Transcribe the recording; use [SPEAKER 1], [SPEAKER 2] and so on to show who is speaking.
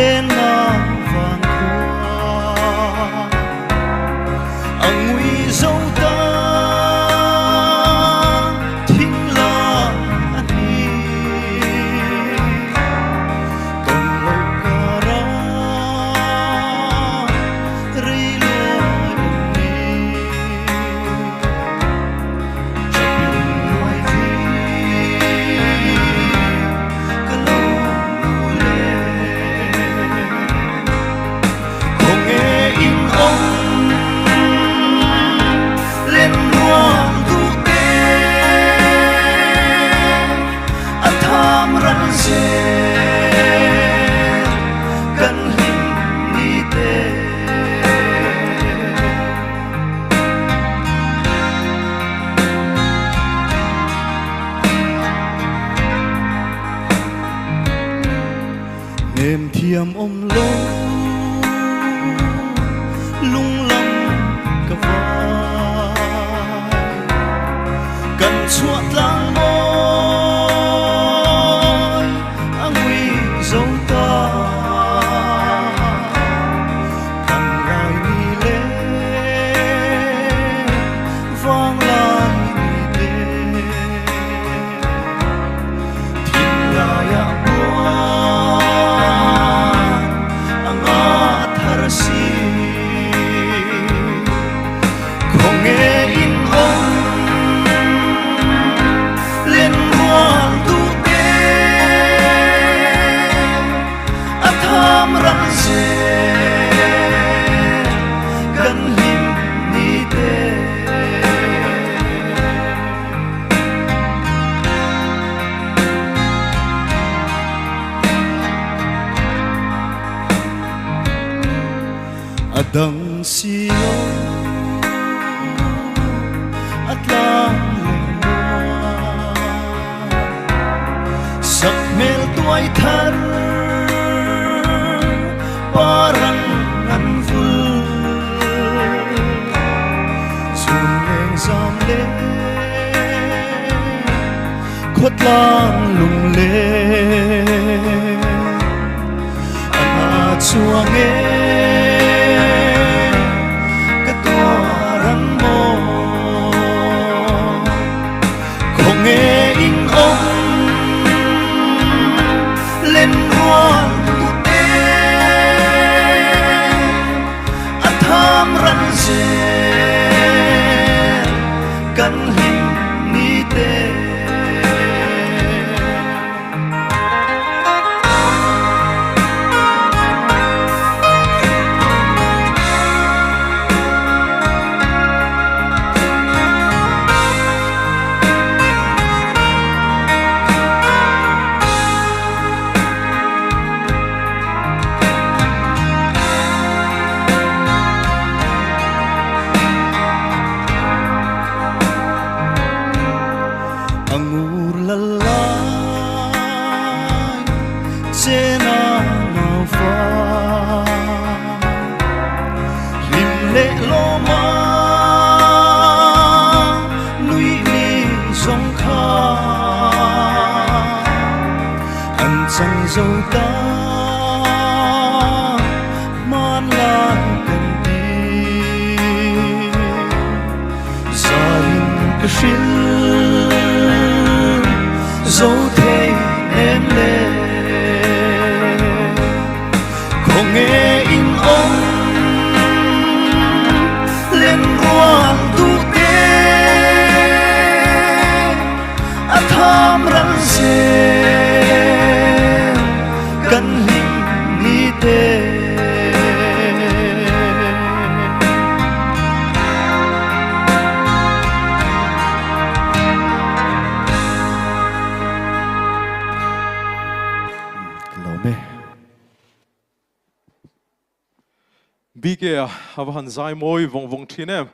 [SPEAKER 1] lên na vàng hoa ang nguy dấu ta thinh la ani cần lâu cả ra rây lối ni chấp nhận ngoài thi cả lâu lệ không nghe in ông lên ruộng thu tê ăn tham rắn dê cần hình đi tê nêm thiềm ôm lông lung lăng cả vai cần chuột lang môi ang nguy dấu ta cần lại đi lên vang lại đi lên thiên lại buồn ang atharsi không nghe in ông lên ruộng thu tê ăn tham rắn dê gần hình đi tê adang siyo at lang lumuan sakmel tuay thar parang nanful suneng samle khuất lang lung lên ana chuang e nghe in ông lên ruộng thu tê ăn tham rắn dê cần hình ni tê angur lalai cena nava lim le loma nui ni zong kha an chang dâu ta man lai kan ti zain ka shil dấu thế em lên không nghe in ông lên ruộng thu tê ăn tham rắn dê cần hình ni tê
[SPEAKER 2] Bige, aber han sei moi vong vong tinem.